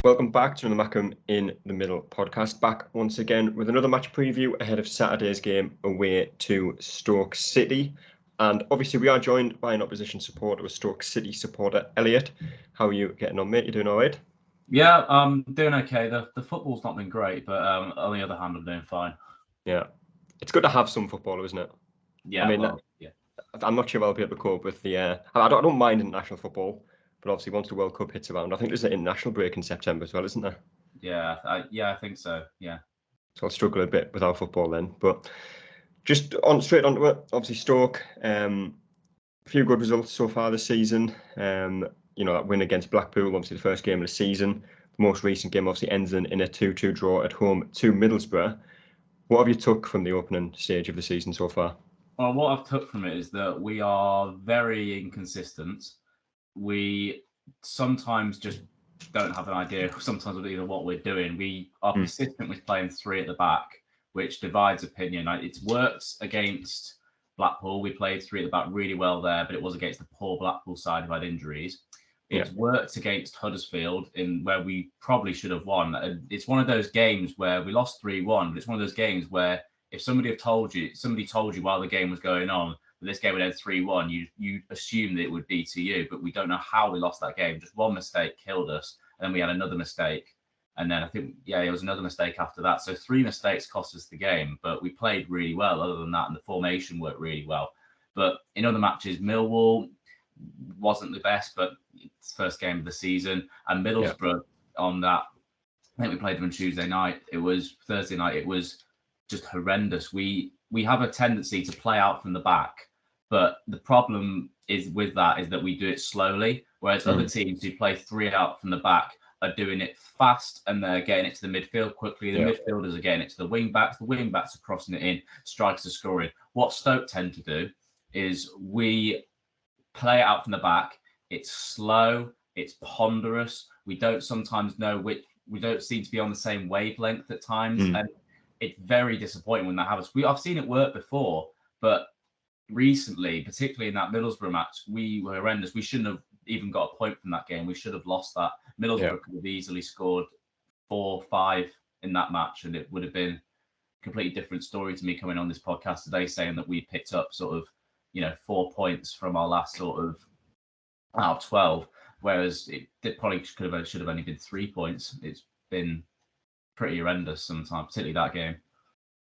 Welcome back to the Mackem in the Middle podcast. Back once again with another match preview ahead of Saturday's game away to Stoke City. And obviously we are joined by an opposition supporter, a Stoke City supporter, Elliot. How are you getting on, mate? You doing all right? Yeah, I'm doing okay. The football's not been great, but on the other hand, I'm doing fine. Yeah. It's good to have some football, isn't it? Yeah, I'm not sure I'll be able to cope with the... I don't mind international football, but obviously once the World Cup hits around, I think there's an international break in September as well, isn't there? Yeah, I think so, yeah. So I'll struggle a bit without football then. But just straight onto it, obviously Stoke, a few good results so far this season. That win against Blackpool, obviously the first game of the season. The most recent game obviously ends in a 2-2 draw at home to Middlesbrough. What have you took from the opening stage of the season so far? Well, what I've took from it is that we are very inconsistent. We sometimes just don't have an idea sometimes of either what we're doing. We are persistent with playing three at the back, which divides opinion. It's worked against Blackpool. We played three at the back really well there, but it was against the poor Blackpool side who had injuries. It's worked against Huddersfield in where we probably should have won. It's one of those games where we lost 3-1, but it's one of those games where if somebody told you while the game was going on that this game would end 3-1, you assume that it would be to you, but we don't know how we lost that game. Just one mistake killed us, and then we had another mistake. And then I think, there was another mistake after that. So 3 mistakes cost us the game, but we played really well other than that, and the formation worked really well. But in other matches, Millwall wasn't the best, but it's first game of the season. And Middlesbrough on that, I think we played them on Tuesday night. It was Thursday night. It was just horrendous. We have a tendency to play out from the back, but the problem is that we do it slowly, whereas other teams who play 3 out from the back are doing it fast and they're getting it to the midfield quickly. The midfielders are getting it to the wing backs. The wing backs are crossing it in. Strikers are scoring. What Stoke tend to do is we play it out from the back. It's slow. It's ponderous. We don't sometimes know which. We don't seem to be on the same wavelength at times, and it's very disappointing when that happens. I've seen it work before, but recently, particularly in that Middlesbrough match, we were horrendous. We shouldn't have even got a point from that game. We should have lost that. Middlesbrough could have easily scored 4 or 5 in that match, and it would have been a completely different story to me coming on this podcast today saying that we picked up sort of 4 points from our last sort of out of 12, whereas it probably should have only been 3 points. It's been pretty horrendous sometimes, particularly that game.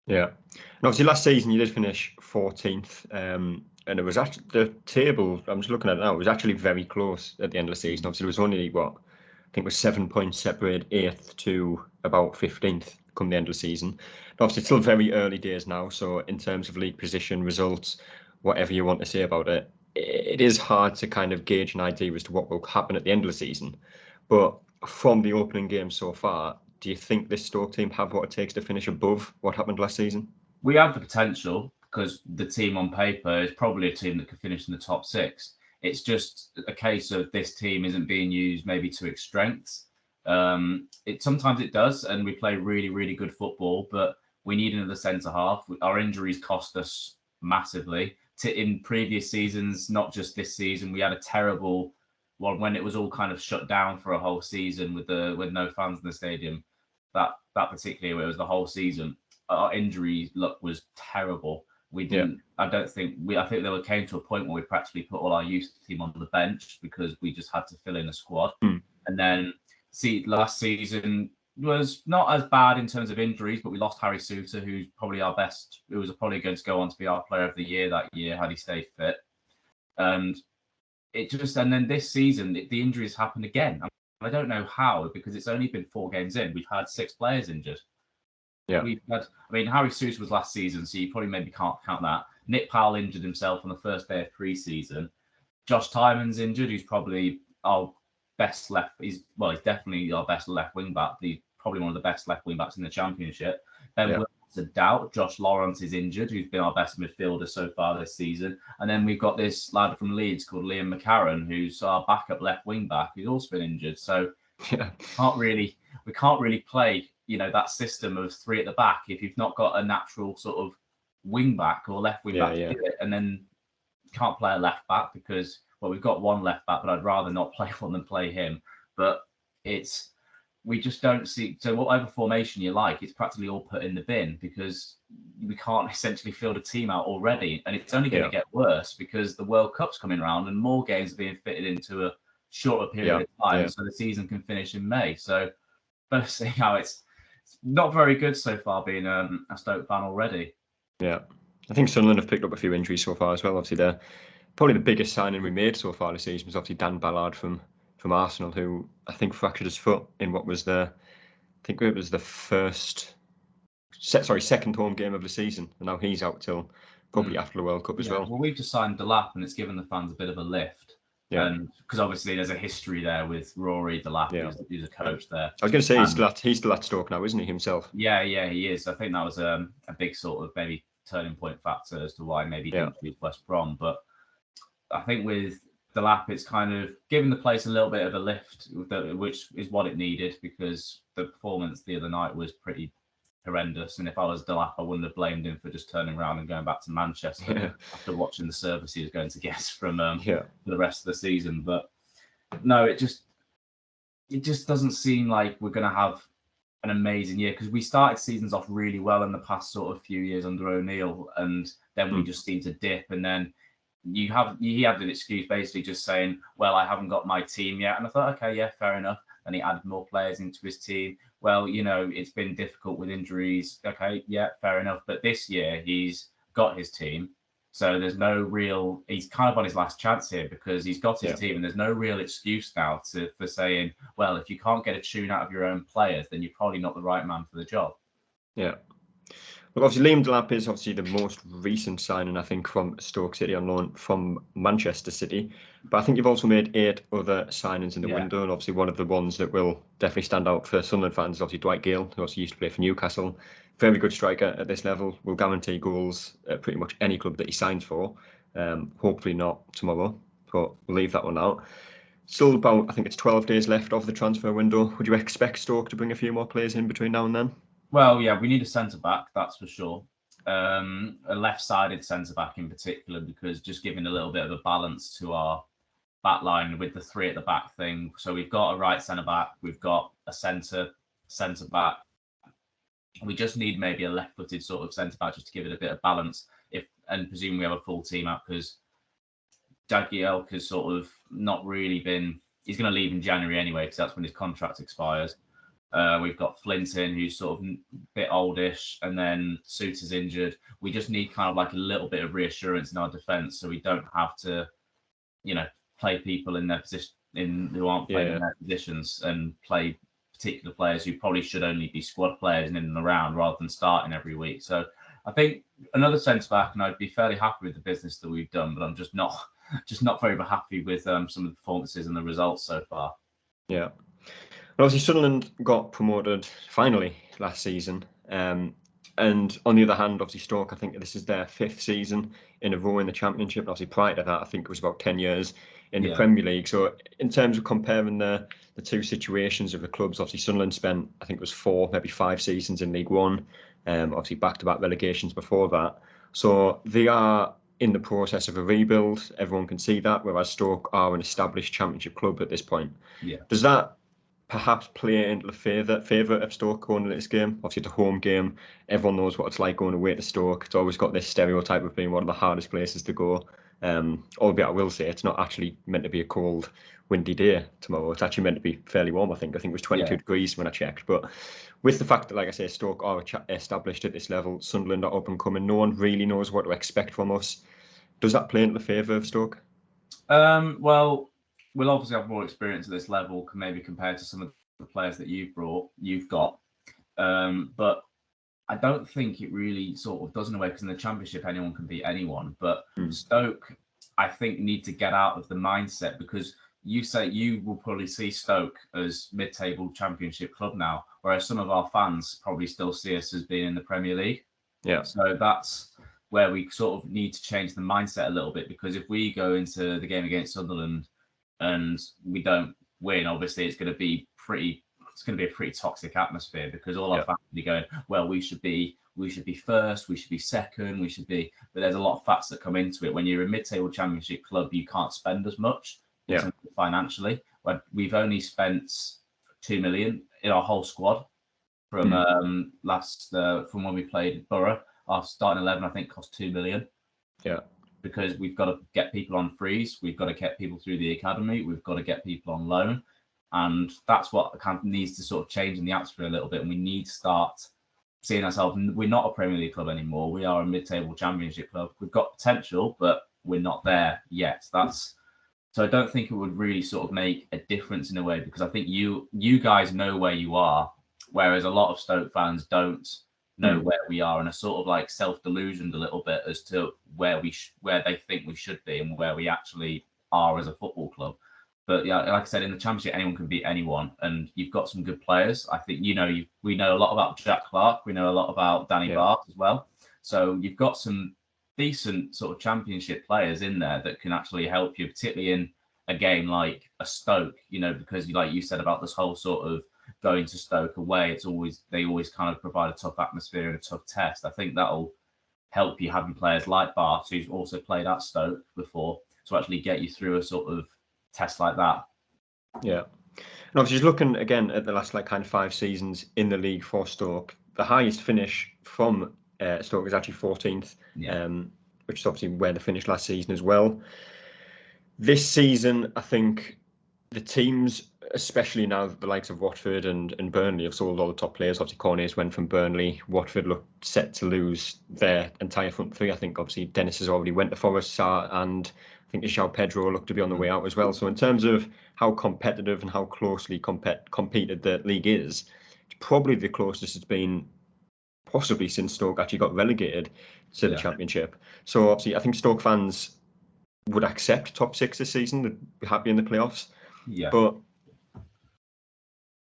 Yeah, and obviously last season you did finish 14th, and it was actually the table. I'm just looking at it now. It was actually very close at the end of the season. Obviously, it was only I think it was 7 points separated 8th to about 15th come the end of the season. And obviously, it's still very early days now. So in terms of league position, results, whatever you want to say about it, it is hard to kind of gauge an idea as to what will happen at the end of the season. But from the opening game so far, do you think this Stoke team have what it takes to finish above what happened last season? We have the potential because the team on paper is probably a team that could finish in the top 6. It's just a case of this team isn't being used maybe to its strengths. Sometimes it does, and we play really, really good football, but we need another centre half. Our injuries cost us massively. In previous seasons, not just this season, we had a terrible one when it was all kind of shut down for a whole season with no fans in the stadium. That particularly where it was the whole season, our injury luck was terrible. We didn't. I think there came to a point where we practically put all our youth team on the bench because we just had to fill in a squad. And then last season was not as bad in terms of injuries, but we lost Harry Souttar, who's probably our best. Who was probably going to go on to be our player of the year that year had he stayed fit. And then this season the injuries happened again. I don't know how, because it's only been 4 games in. We've had 6 players injured. Yeah. Harry Souttar was last season, so you probably maybe can't count that. Nick Powell injured himself on the first day of pre-season. Josh Tymon's injured, who's probably our best left. He's definitely our best left wing back. He's probably one of the best left wing backs in the Championship. Ben Williams a doubt. Josh Lawrence is injured, who's been our best midfielder so far this season. And then we've got this lad from Leeds called Liam McCarron, who's our backup left wing back, who's also been injured. So we can't really play, that system of 3 at the back if you've not got a natural sort of wing back or left wing back to do it. And then you can't play a left back because we've got one left back, but I'd rather not play one than play him. But it's we just don't see. So whatever formation you like, it's practically all put in the bin because we can't essentially field a team out already, and it's only going to get worse because the World Cup's coming around and more games are being fitted into a shorter period of time, so the season can finish in May. So let's see how it's not very good so far being a Stoke fan already. Yeah, I think Sunderland have picked up a few injuries so far as well. Obviously, they're probably the biggest signing we made so far this season was obviously Dan Ballard from Arsenal, who I think fractured his foot in what was I think it was the second home game of the season, and now he's out till probably after the World Cup as well. Well, we've just signed Delap, and it's given the fans a bit of a lift. Yeah, because obviously there's a history there with Rory Delap, who's a coach there. I was going to say he's still at Stoke now, isn't he himself? Yeah, he is. I think that was a big sort of maybe turning point factor as to why maybe he didn't choose West Brom. But I think with Delap, it's kind of giving the place a little bit of a lift, which is what it needed because the performance the other night was pretty horrendous. And if I was Delap, I wouldn't have blamed him for just turning around and going back to Manchester after watching the service he was going to get from for the rest of the season. But no, it just doesn't seem like we're going to have an amazing year because we started seasons off really well in the past sort of few years under O'Neill, and then we just seemed to dip, and then he had an excuse basically just saying, well, I haven't got my team yet. And I thought, okay, yeah, fair enough. And he added more players into his team. Well, it's been difficult with injuries. Okay, yeah, fair enough. But this year he's got his team. So there's no real, he's kind of on his last chance here because he's got his team and there's no real excuse now for saying, well, if you can't get a tune out of your own players, then you're probably not the right man for the job. Yeah. Well, obviously, Liam Delap is obviously the most recent signing, I think, from Stoke City on loan from Manchester City. But I think you've also made 8 other signings in the window, and obviously one of the ones that will definitely stand out for Sunderland fans is obviously Dwight Gale, who also used to play for Newcastle. Very good striker at this level, will guarantee goals at pretty much any club that he signs for. Hopefully not tomorrow, but we'll leave that one out. Still about, I think it's 12 days left of the transfer window. Would you expect Stoke to bring a few more players in between now and then? Well, yeah, we need a centre-back, that's for sure. A left-sided centre-back in particular, because just giving a little bit of a balance to our back line with the 3 at the back thing. So we've got a right centre-back, we've got a centre-back. We just need maybe a left-footed sort of centre-back just to give it a bit of balance. And presume we have a full team out because Jagielka has sort of not really been... He's going to leave in January anyway because that's when his contract expires. We've got Flinton, who's sort of a bit oldish, and then Souttar's injured. We just need kind of like a little bit of reassurance in our defence, so we don't have to, play people in their position who aren't playing in their positions, and play particular players who probably should only be squad players in and around rather than starting every week. So I think another centre back, and I'd be fairly happy with the business that we've done, but I'm just not very happy with some of the performances and the results so far. Yeah. Obviously, Sunderland got promoted finally last season. And on the other hand, obviously, Stoke, I think this is their 5th season in a row in the Championship. And obviously, prior to that, I think it was about 10 years in the Premier League. So in terms of comparing the two situations of the clubs, obviously, Sunderland spent, I think it was 4, maybe 5 seasons in League One. Obviously, back-to-back relegations before that. So they are in the process of a rebuild. Everyone can see that, whereas Stoke are an established Championship club at this point. Yeah. Does that perhaps play into the favour of Stoke going into this game? Obviously, it's a home game. Everyone knows what it's like going away to Stoke. It's always got this stereotype of being one of the hardest places to go. Albeit I will say it's not actually meant to be a cold, windy day tomorrow. It's actually meant to be fairly warm, I think. I think it was 22 degrees when I checked. But with the fact that, like I say, Stoke are established at this level, Sunderland are up and coming, no one really knows what to expect from us. Does that play into the favour of Stoke? Well, we'll obviously have more experience at this level, maybe compared to some of the players that you've got. But I don't think it really sort of does in a way, because in the Championship, anyone can beat anyone. But Stoke, I think, need to get out of the mindset, because you say you will probably see Stoke as mid-table Championship club now, whereas some of our fans probably still see us as being in the Premier League. Yeah. So that's where we sort of need to change the mindset a little bit, because if we go into the game against Sunderland and we don't win, obviously it's going to be a pretty toxic atmosphere, because all our fans will be going, well, we should be first, we should be second, but there's a lot of facts that come into it. When you're a mid-table Championship club, you can't spend as much financially. We've only spent 2 million in our whole squad from from when we played Borough. Our starting 11, I think, cost 2 million. Yeah. Because we've got to get people on freeze, we've got to get people through the academy, we've got to get people on loan. And that's what kind of needs to sort of change in the atmosphere a little bit. And we need to start seeing ourselves. We're not a Premier League club anymore. We are a mid-table Championship club. We've got potential, but we're not there yet. So I don't think it would really sort of make a difference in a way, because I think you guys know where you are, whereas a lot of Stoke fans don't know where we are, and are sort of like self-delusioned a little bit as to where they think we should be and where we actually are as a football club. But yeah, like I said, in the Championship, anyone can beat anyone, and you've got some good players. I think we know a lot about Jack Clark, we know a lot about Danny Bart as well. So you've got some decent sort of Championship players in there that can actually help you, particularly in a game like a Stoke. Because like you said about this whole sort of going to Stoke away, they always kind of provide a tough atmosphere and a tough test. I think that'll help you having players like Bart, who's also played at Stoke before, to actually get you through a sort of test like that. Yeah. And obviously, just looking again at the last kind of 5 seasons in the league for Stoke, the highest finish from Stoke is actually 14th, which is obviously where they finished last season as well. This season, I think the teams, especially now that the likes of Watford and Burnley have sold all the top players. Obviously, Cornelius went from Burnley. Watford looked set to lose their entire front three. I think obviously Dennis has already went to Forest, and I think João Pedro looked to be on the way out as well. So in terms of how competitive and how closely competed the league is, it's probably the closest it's been possibly since Stoke actually got relegated to the Championship. So obviously, I think Stoke fans would accept top 6 this season. They'd be happy in the playoffs. Yeah. But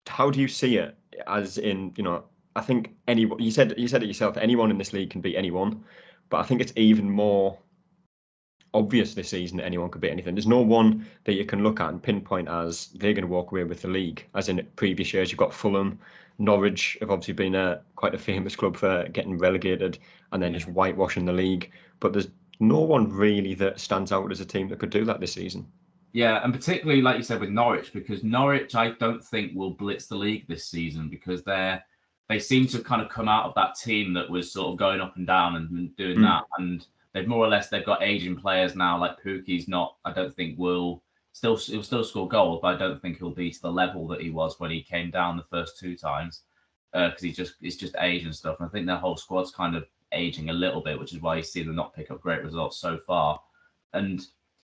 how do you see it? As in, I think anyone. You said it yourself. Anyone in this league can beat anyone, but I think it's even more obvious this season that anyone could beat anything. There's no one that you can look at and pinpoint as they're going to walk away with the league. As in previous years, you've got Fulham, Norwich have obviously been quite a famous club for getting relegated and then just whitewashing the league. But there's no one really that stands out as a team that could do that this season. Yeah, and particularly, like you said, with Norwich, because Norwich, I don't think will blitz the league this season, because they seem to kind of come out of that team that was sort of going up and down and doing that. And they've more or less, they've got aging players now, like Pukki's not, I don't think he'll still score goals, but I don't think he'll be to the level that he was when he came down the first 2 times, because it's just age and stuff. And I think their whole squad's kind of aging a little bit, which is why you see them not pick up great results so far. And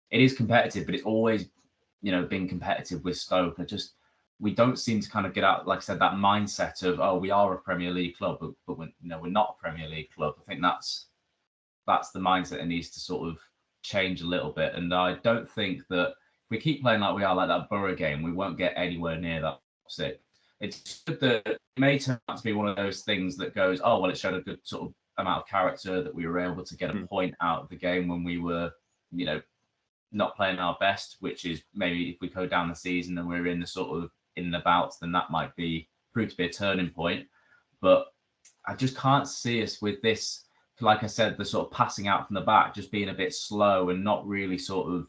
it is competitive, but it's always, been competitive with Stoke. We don't seem to kind of get out, like I said, that mindset of, oh, we are a Premier League club, but we're not a Premier League club. I think that's the mindset that needs to sort of change a little bit. And I don't think that if we keep playing like we are, like that Borough game, we won't get anywhere near that 6. It's good that it may turn out to be one of those things that goes, oh, well, it showed a good sort of amount of character that we were able to get a point out of the game when we were, not playing our best, which is maybe if we go down the season and we're in the sort of in the bouts, then that might prove to be a turning point. But I just can't see us with this, like I said, the sort of passing out from the back, just being a bit slow and not really sort of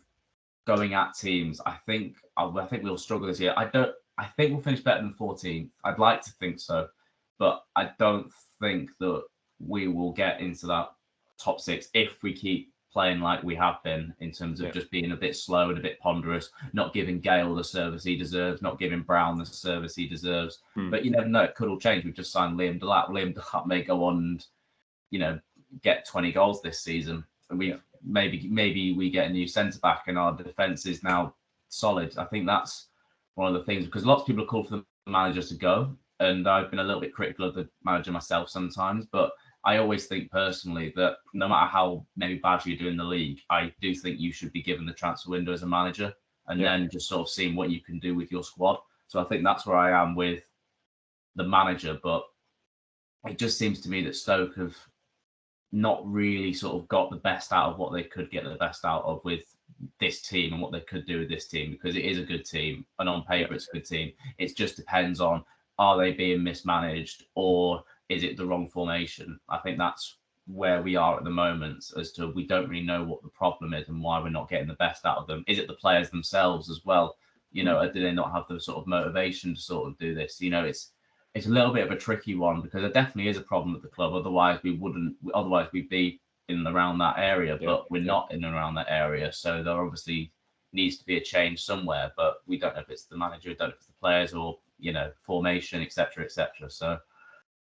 going at teams. I think we'll struggle this year. I think we'll finish better than 14th. I'd like to think so, but I don't think that we will get into that top 6 if we keep playing like we have been, in terms of just being a bit slow and a bit ponderous, not giving Gale the service he deserves, not giving Brown the service he deserves. But you never know, it could all change. We've just signed Liam Delap. Liam Delap may go on and, get 20 goals this season. And maybe we get a new centre-back and our defence is now solid. I think that's one of the things, because lots of people are called for the managers to go, and I've been a little bit critical of the manager myself sometimes, but I always think personally that no matter how maybe bad you do in the league, I do think you should be given the transfer window as a manager, and then just sort of seeing what you can do with your squad. So I think that's where I am with the manager. But it just seems to me that Stoke have not really sort of got the best out of what they could get the best out of with this team and what they could do with this team, because it is a good team and on paper it's a good team. It just depends on, are they being mismanaged or is it the wrong formation? I think that's where we are at the moment, as to we don't really know what the problem is and why we're not getting the best out of them. Is it the players themselves as well? You know, do they not have the sort of motivation to sort of do this? You know, it's a little bit of a tricky one because there definitely is a problem at the club. Otherwise, we'd be in and around that area, but we're not in and around that area. So there obviously needs to be a change somewhere, but we don't know if it's the manager, don't know if it's the players, or, you know, formation, etc., etc. So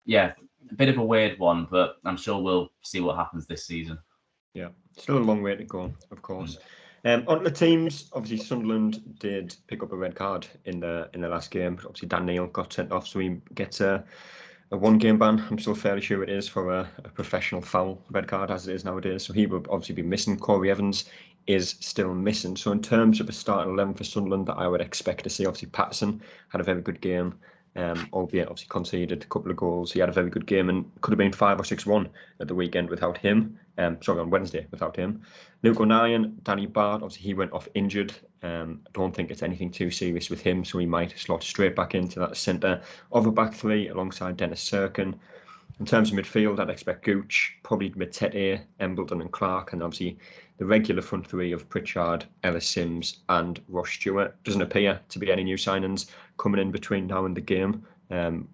yeah, a bit of a weird one, but I'm sure we'll see what happens this season. Yeah, still a long way to go, of course. On the teams, obviously Sunderland did pick up a red card in the last game. Obviously Dan Neil got sent off, so he gets a 1-game ban. I'm still fairly sure it is for a professional foul red card, as it is nowadays. So he will obviously be missing. Corey Evans is still missing. So in terms of a starting 11 for Sunderland that I would expect to see, obviously Patterson had a very good game. Albeit obviously conceded a couple of goals. He had a very good game and could have been 5 or 6-1 at the weekend without him. Sorry, on Wednesday without him. Luke O'Nien, Danny Bard, obviously he went off injured. I don't think it's anything too serious with him, so he might slot straight back into that centre of a back three alongside Dennis Serkin. In terms of midfield, I'd expect Gooch, probably Matete, Embleton and Clark, and obviously the regular front three of Pritchard, Ellis Sims and Ross Stewart. Doesn't appear to be any new signings coming in between now and the game.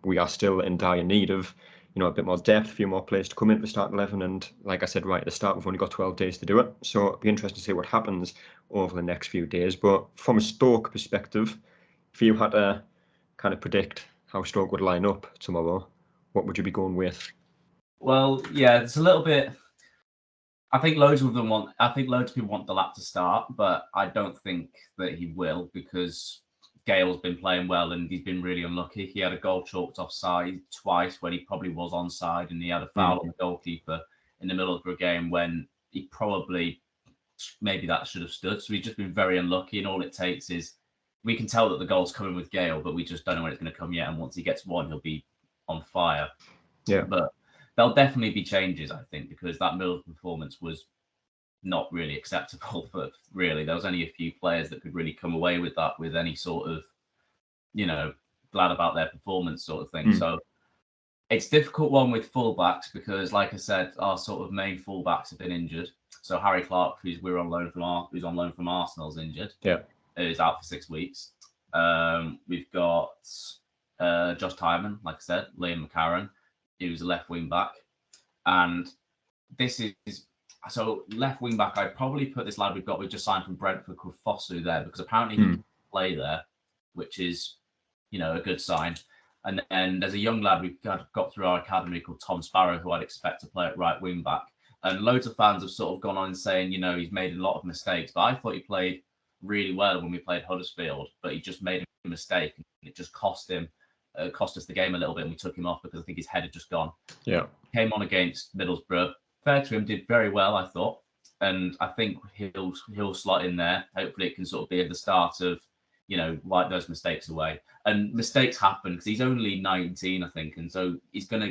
We are still in dire need of, you know, a bit more depth, a few more players to come into the start 11. And like I said right at the start, we've only got 12 days to do it. So it'll be interesting to see what happens over the next few days. But from a Stoke perspective, if you had to kind of predict how Stoke would line up tomorrow, what would you be going with? Well, yeah, it's a little bit. I think loads of people want the lap to start, but I don't think that he will because Gale's been playing well and he's been really unlucky. He had a goal chalked offside twice when he probably was onside, and he had a foul on the goalkeeper in the middle of a game when he probably maybe that should have stood. So he's just been very unlucky, and all it takes is we can tell that the goal's coming with Gale, but we just don't know when it's going to come yet. And once he gets one, he'll be on fire. Yeah, but there'll definitely be changes, I think, because that middle performance was not really acceptable. But really, there was only a few players that could really come away with that with any sort of, you know, glad about their performance sort of thing. So it's a difficult one with fullbacks because, like I said, our sort of main fullbacks have been injured. So Harry Clark, who's on loan from Arsenal, is injured. Yeah, is out for 6 weeks. We've got Josh Tyman, like I said, Liam McCarron, who's a left wing back, and this is so left wing back. I'd probably put this lad we've just signed from Brentford called Fosu there because apparently he can play there, which is, you know, a good sign. And then there's a young lad we've got through our academy called Tom Sparrow, who I'd expect to play at right wing back. And loads of fans have sort of gone on and saying, you know, he's made a lot of mistakes, but I thought he played really well when we played Huddersfield, but he just made a mistake and it just cost us the game a little bit, and we took him off because I think his head had just gone. Yeah. Came on against Middlesbrough. Fair to him, did very well, I thought. And I think he'll slot in there. Hopefully it can sort of be at the start of, you know, wipe those mistakes away. And mistakes happen because he's only 19, I think, and so he's gonna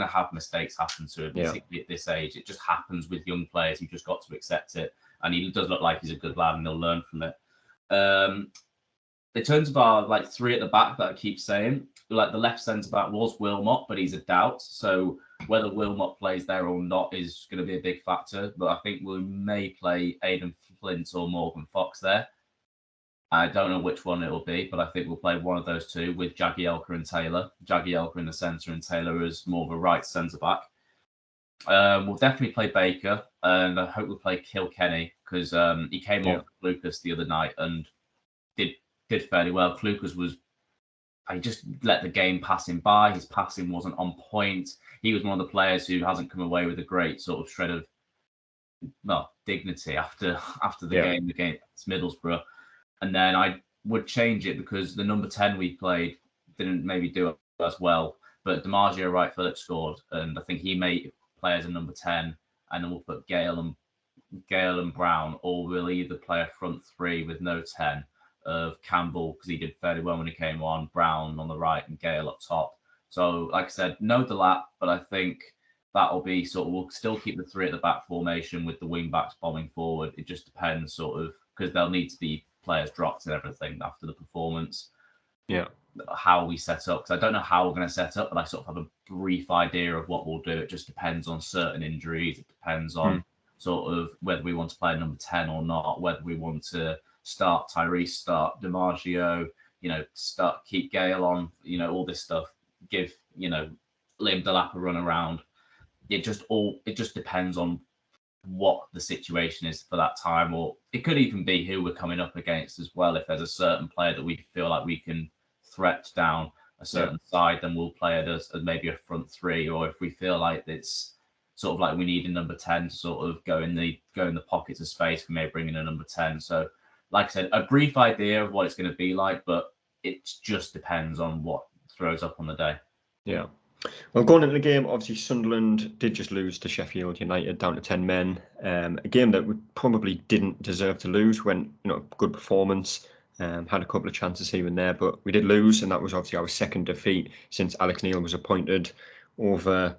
have mistakes happen to him, particularly at this age. It just happens with young players. You've just got to accept it. And he does look like he's a good lad, and he'll learn from it. In terms of our three at the back that I keep saying, like the left centre back was Wilmot, but he's a doubt. So whether Wilmot plays there or not is going to be a big factor. But I think we may play Aidan Flint or Morgan Fox there. I don't know which one it will be, but I think we'll play one of those two with Jagielka and Taylor. Jagielka in the centre and Taylor as more of a right centre back. We'll definitely play Baker, and I hope we'll play Kilkenny because he came off Lucas the other night and did fairly well. Lucas he just let the game pass him by. His passing wasn't on point. He was one of the players who hasn't come away with a great sort of shred of dignity after the game against Middlesbrough. And then I would change it because the number 10 we played didn't maybe do as well. But DiMaggio Wright Phillips scored, and I think he may play as a number 10, and then we'll put Gale and Brown, or we'll either play a front three with no 10 of Campbell because he did fairly well when he came on, Brown on the right and Gale up top. So, like I said, no Delap, but I think that'll be we'll still keep the three at the back formation with the wing backs bombing forward. It just depends because there'll need to be players dropped and everything after the performance. Yeah. How we set up, because I don't know how we're going to set up, but I sort of have a brief idea of what we'll do. It just depends on certain injuries. It depends on sort of whether we want to play number 10 or not, whether we want to start Tyrese, start DiMaggio, keep Gale on, all this stuff, give, Liam Delap a run around. It just depends on what the situation is for that time, or it could even be who we're coming up against as well. If there's a certain player that we feel like we can threat down a certain side, then we'll play it as maybe a front three, or if we feel like it's sort of like we need a number 10 to sort of go in the pockets of space, we may bring in a number 10. So like I said, a brief idea of what it's going to be like, but it just depends on what throws up on the day. Yeah. Well, going into the game, obviously Sunderland did just lose to Sheffield United down to 10 men. A game that we probably didn't deserve to lose. When good performance, had a couple of chances here and there, but we did lose, and that was obviously our second defeat since Alex Neil was appointed over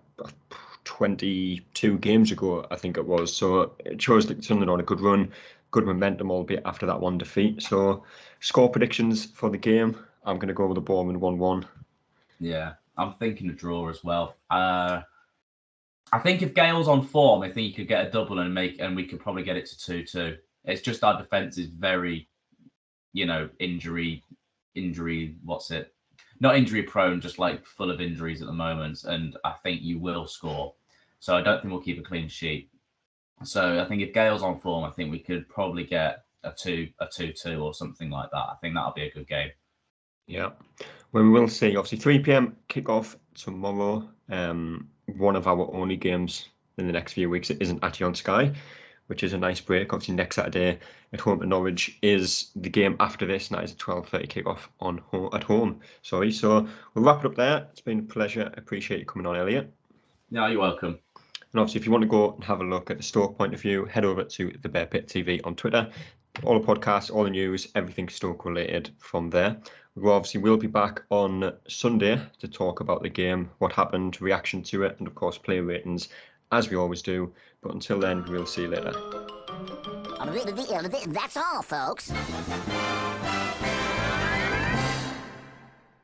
22 games ago, I think it was. So it shows that Sunderland on a good run, good momentum, albeit after that one defeat. So score predictions for the game. I'm going to go with the Bournemouth 1-1. Yeah. I'm thinking a draw as well. I think if Gale's on form, I think he could get a double and we could probably get it to 2-2. It's just our defense is very, injury, not injury prone, just like full of injuries at the moment. And I think you will score. So I don't think we'll keep a clean sheet. So I think if Gale's on form, I think we could probably get a 2-2 or something like that. I think that'll be a good game. Yeah. Well, we will see. Obviously, 3 p.m. kickoff tomorrow. One of our only games in the next few weeks. It isn't actually on Sky, which is a nice break. Obviously, next Saturday at home to Norwich is the game after this, and that is a 12:30 kickoff at home. Sorry. So we'll wrap it up there. It's been a pleasure. I appreciate you coming on, Elliot. No, you're welcome. And obviously, if you want to go and have a look at the Stoke point of view, head over to TheBearPitTV on Twitter. All the podcasts, all the news, everything Stoke related from there. We will be back on Sunday to talk about the game, what happened, reaction to it, and of course player ratings, as we always do. But until then, we'll see you later. That's all, folks.